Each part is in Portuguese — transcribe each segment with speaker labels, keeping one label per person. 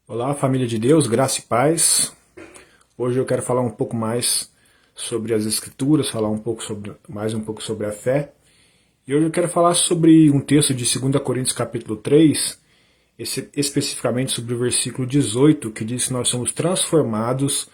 Speaker 1: Olá, família de Deus, graça e paz. Hoje eu quero falar um pouco mais sobre as Escrituras, falar mais um pouco sobre a fé. E hoje eu quero falar sobre um texto de 2 Coríntios capítulo 3, especificamente sobre o versículo 18, que diz que nós somos transformados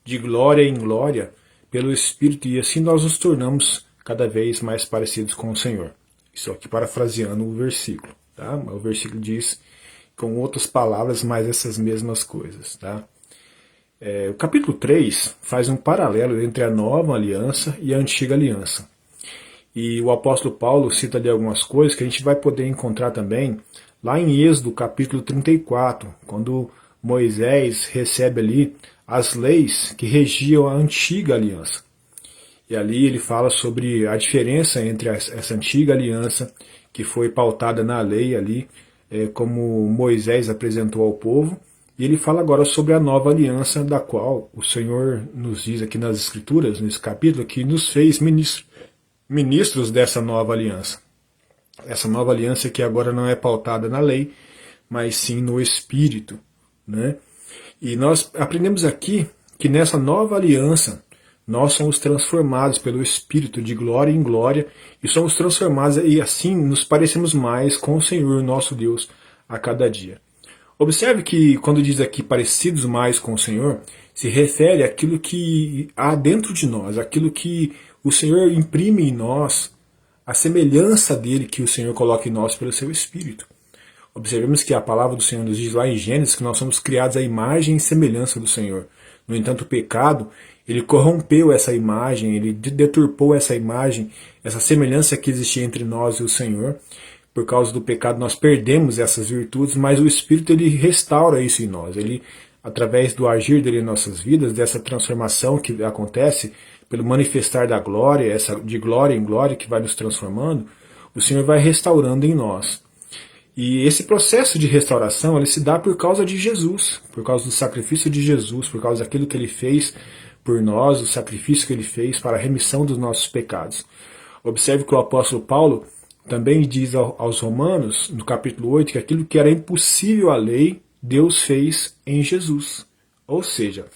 Speaker 1: de glória em glória pelo Espírito e assim nós nos tornamos cada vez mais parecidos com o Senhor. Isso aqui parafraseando o versículo, tá? O versículo diz com outras palavras, mas essas mesmas coisas, tá? O capítulo 3 faz um paralelo entre a nova aliança e a antiga aliança. E o apóstolo Paulo cita ali algumas coisas que a gente vai poder encontrar também lá em Êxodo capítulo 34, quando Moisés recebe ali as leis que regiam a antiga aliança. E ali ele fala sobre a diferença entre essa antiga aliança, que foi pautada na lei ali, como Moisés apresentou ao povo, e ele fala agora sobre a nova aliança, da qual o Senhor nos diz aqui nas Escrituras, nesse capítulo, que nos fez ministros dessa nova aliança. Essa nova aliança que agora não é pautada na lei, mas sim no Espírito, né? E nós aprendemos aqui que nessa nova aliança nós somos transformados pelo Espírito de glória em glória e somos transformados e assim nos parecemos mais com o Senhor nosso Deus a cada dia. Observe que quando diz aqui parecidos mais com o Senhor, se refere àquilo que há dentro de nós, aquilo que o Senhor imprime em nós, a semelhança dele que o Senhor coloca em nós pelo seu Espírito. Observemos que a palavra do Senhor nos diz lá em Gênesis que nós somos criados à imagem e semelhança do Senhor. No entanto, o pecado, ele corrompeu essa imagem, ele deturpou essa imagem, essa semelhança que existia entre nós e o Senhor. Por causa do pecado nós perdemos essas virtudes, mas o Espírito ele restaura isso em nós. Ele, através do agir dele em nossas vidas, dessa transformação que acontece, pelo manifestar da glória, essa de glória em glória que vai nos transformando, o Senhor vai restaurando em nós. E esse processo de restauração ele se dá por causa de Jesus, por causa do sacrifício de Jesus, por causa daquilo que ele fez por nós, o sacrifício que ele fez para a remissão dos nossos pecados. Observe que o apóstolo Paulo também diz aos Romanos, no capítulo 8, que aquilo que era impossível à lei, Deus fez em Jesus. Ou seja,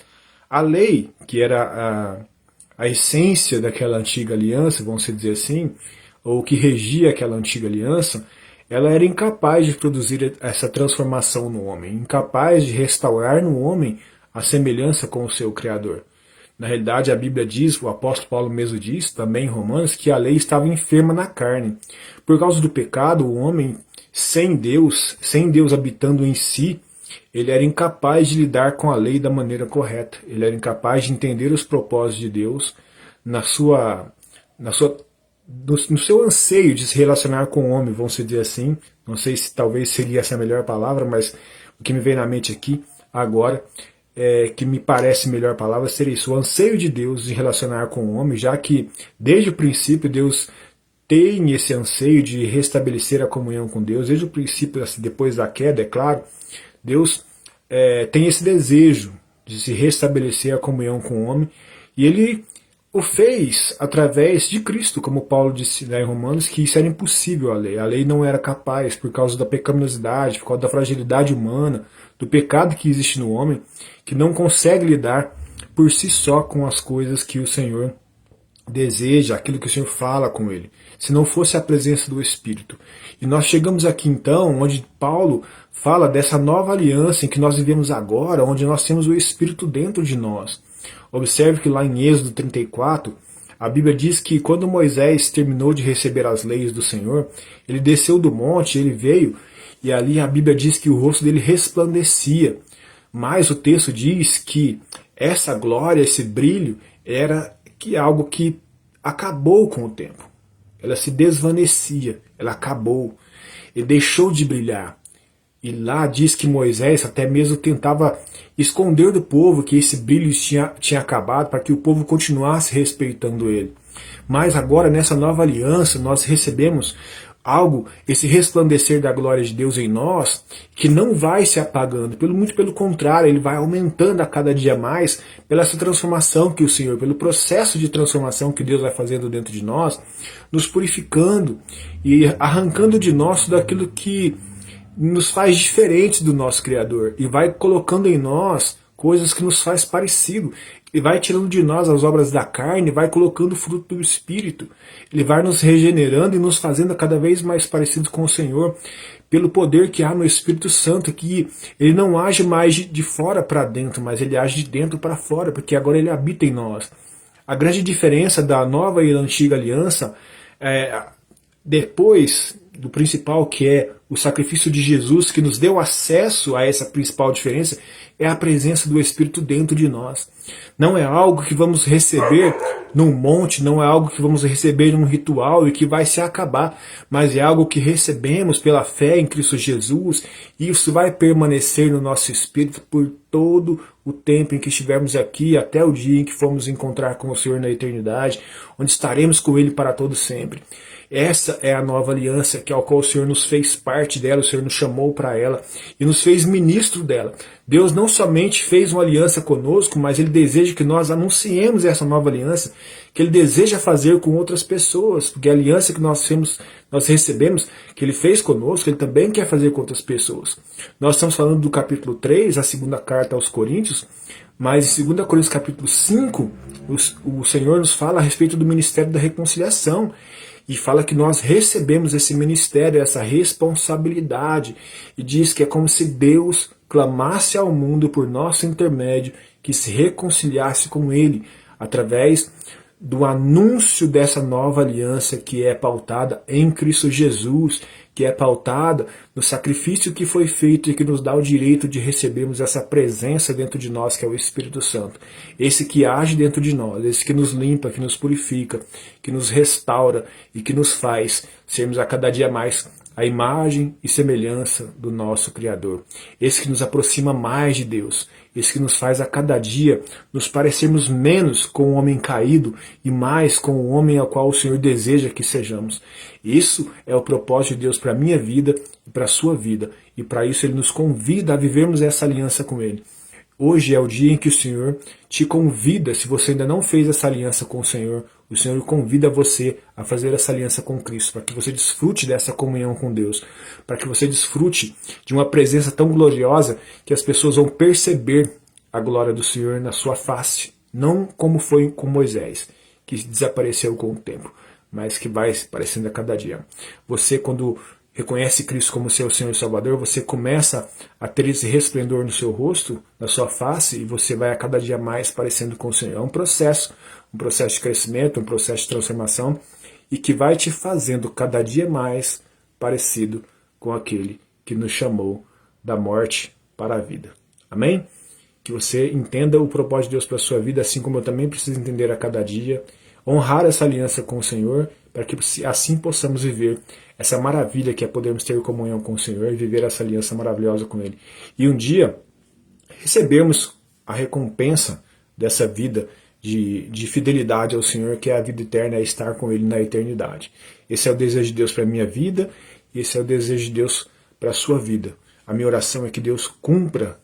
Speaker 1: a lei, que era a essência daquela antiga aliança, vamos dizer assim, ou que regia aquela antiga aliança, ela era incapaz de produzir essa transformação no homem, incapaz de restaurar no homem a semelhança com o seu Criador. Na realidade, a Bíblia diz, o apóstolo Paulo mesmo diz, também em Romanos, que a lei estava enferma na carne. Por causa do pecado, o homem sem Deus habitando em si, ele era incapaz de lidar com a lei da maneira correta. Ele era incapaz de entender os propósitos de Deus no seu anseio de se relacionar com o homem, vamos dizer assim. Não sei se talvez seria essa a melhor palavra, mas o que me vem na mente aqui agora que me parece melhor palavra seria isso, o anseio de Deus de relacionar com o homem, já que desde o princípio Deus tem esse anseio de restabelecer a comunhão com Deus, desde o princípio, assim, depois da queda, é claro, Deus tem esse desejo de se restabelecer a comunhão com o homem, e ele o fez através de Cristo, como Paulo disse em Romanos, que isso era impossível a lei não era capaz, por causa da pecaminosidade, por causa da fragilidade humana, do pecado que existe no homem, que não consegue lidar por si só com as coisas que o Senhor deseja, aquilo que o Senhor fala com ele, se não fosse a presença do Espírito. E nós chegamos aqui então, onde Paulo fala dessa nova aliança em que nós vivemos agora, onde nós temos o Espírito dentro de nós. Observe que lá em Êxodo 34, a Bíblia diz que quando Moisés terminou de receber as leis do Senhor, ele desceu do monte, ele veio, e ali a Bíblia diz que o rosto dele resplandecia. Mas o texto diz que essa glória, esse brilho, era algo que acabou com o tempo. Ela se desvanecia, ela acabou, ele deixou de brilhar. E lá diz que Moisés até mesmo tentava esconder do povo que esse brilho tinha acabado para que o povo continuasse respeitando ele. Mas agora, nessa nova aliança, nós recebemos algo, esse resplandecer da glória de Deus em nós, que não vai se apagando, muito pelo contrário, ele vai aumentando a cada dia mais pela essa transformação que o Senhor, pelo processo de transformação que Deus vai fazendo dentro de nós, nos purificando e arrancando de nós tudo aquilo que nos faz diferentes do nosso Criador e vai colocando em nós coisas que nos faz parecido. Ele vai tirando de nós as obras da carne, vai colocando o fruto do Espírito. Ele vai nos regenerando e nos fazendo cada vez mais parecidos com o Senhor, pelo poder que há no Espírito Santo, que ele não age mais de fora para dentro, mas ele age de dentro para fora, porque agora ele habita em nós. A grande diferença da nova e da antiga aliança é, depois do principal, que é o sacrifício de Jesus, que nos deu acesso a essa principal diferença, é a presença do Espírito dentro de nós. Não é algo que vamos receber num monte, não é algo que vamos receber num ritual e que vai se acabar, mas é algo que recebemos pela fé em Cristo Jesus, e isso vai permanecer no nosso espírito por todo o tempo em que estivermos aqui, até o dia em que formos encontrar com o Senhor na eternidade, onde estaremos com Ele para todo sempre. Essa é a nova aliança, que ao qual o Senhor nos fez parte dela, o Senhor nos chamou para ela e nos fez ministro dela. Deus não somente fez uma aliança conosco, mas Ele deseja que nós anunciemos essa nova aliança, que Ele deseja fazer com outras pessoas, porque a aliança que nós recebemos, que Ele fez conosco, Ele também quer fazer com outras pessoas. Nós estamos falando do capítulo 3, a segunda carta aos Coríntios, mas em 2 Coríntios capítulo 5, o Senhor nos fala a respeito do ministério da reconciliação, e fala que nós recebemos esse ministério, essa responsabilidade, e diz que é como se Deus clamasse ao mundo por nosso intermédio, que se reconciliasse com Ele, através do anúncio dessa nova aliança que é pautada em Cristo Jesus, que é pautada no sacrifício que foi feito e que nos dá o direito de recebermos essa presença dentro de nós, que é o Espírito Santo. Esse que age dentro de nós, esse que nos limpa, que nos purifica, que nos restaura e que nos faz sermos a cada dia mais a imagem e semelhança do nosso Criador. Esse que nos aproxima mais de Deus, esse que nos faz a cada dia nos parecermos menos com o homem caído e mais com o homem ao qual o Senhor deseja que sejamos. Isso é o propósito de Deus para a minha vida e para a sua vida. E para isso Ele nos convida a vivermos essa aliança com Ele. Hoje é o dia em que o Senhor te convida, se você ainda não fez essa aliança com o Senhor convida você a fazer essa aliança com Cristo, para que você desfrute dessa comunhão com Deus, para que você desfrute de uma presença tão gloriosa que as pessoas vão perceber a glória do Senhor na sua face, não como foi com Moisés, que desapareceu com o tempo, mas que vai aparecendo a cada dia. Você, quando reconhece Cristo como seu Senhor e Salvador, você começa a ter esse resplendor no seu rosto, na sua face, e você vai a cada dia mais parecendo com o Senhor. É um processo de crescimento, um processo de transformação, e que vai te fazendo cada dia mais parecido com aquele que nos chamou da morte para a vida. Amém? Que você entenda o propósito de Deus para a sua vida, assim como eu também preciso entender a cada dia, honrar essa aliança com o Senhor, para que assim possamos viver essa maravilha que é podermos ter comunhão com o Senhor e viver essa aliança maravilhosa com Ele. E um dia recebermos a recompensa dessa vida de fidelidade ao Senhor, que é a vida eterna, é estar com Ele na eternidade. Esse é o desejo de Deus para a minha vida, e esse é o desejo de Deus para a sua vida. A minha oração é que Deus cumpra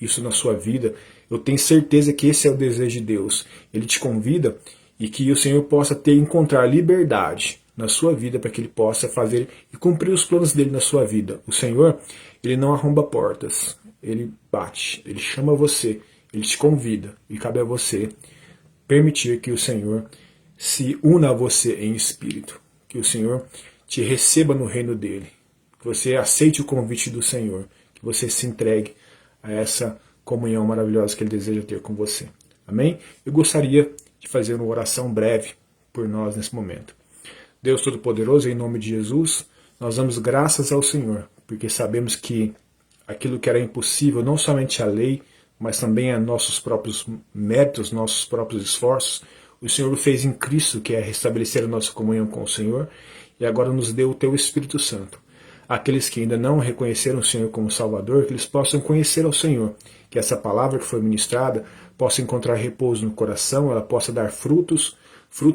Speaker 1: isso na sua vida. Eu tenho certeza que esse é o desejo de Deus. Ele te convida e que o Senhor possa encontrar liberdade na sua vida, para que Ele possa fazer e cumprir os planos dele na sua vida. O Senhor, Ele não arromba portas, Ele bate, Ele chama você, Ele te convida, e cabe a você permitir que o Senhor se una a você em espírito, que o Senhor te receba no reino dele, que você aceite o convite do Senhor, que você se entregue a essa comunhão maravilhosa que Ele deseja ter com você. Amém? Eu gostaria de fazer uma oração breve por nós nesse momento. Deus Todo-Poderoso, em nome de Jesus, nós damos graças ao Senhor, porque sabemos que aquilo que era impossível, não somente a lei, mas também a nossos próprios méritos, nossos próprios esforços, o Senhor o fez em Cristo, que é restabelecer a nossa comunhão com o Senhor, e agora nos deu o Teu Espírito Santo. Aqueles que ainda não reconheceram o Senhor como Salvador, que eles possam conhecer ao Senhor, que essa palavra que foi ministrada possa encontrar repouso no coração, ela possa dar frutos,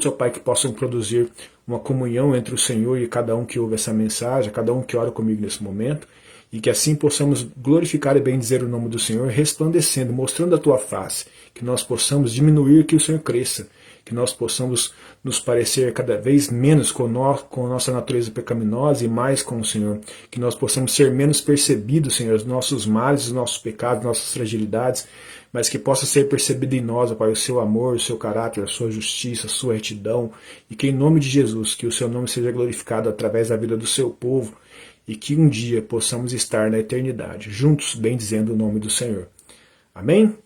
Speaker 1: ó Pai, que possam produzir uma comunhão entre o Senhor e cada um que ouve essa mensagem, cada um que ora comigo nesse momento, e que assim possamos glorificar e bendizer o nome do Senhor, resplandecendo, mostrando a Tua face, que nós possamos diminuir, que o Senhor cresça, que nós possamos nos parecer cada vez menos com a nossa natureza pecaminosa e mais com o Senhor, que nós possamos ser menos percebidos, Senhor, os nossos males, os nossos pecados, nossas fragilidades, mas que possa ser percebido em nós, ó Pai, o seu amor, o seu caráter, a sua justiça, a sua retidão, e que em nome de Jesus, que o seu nome seja glorificado através da vida do seu povo, e que um dia possamos estar na eternidade, juntos, bendizendo o nome do Senhor. Amém?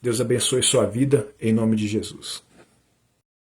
Speaker 1: Deus abençoe sua vida, em nome de Jesus.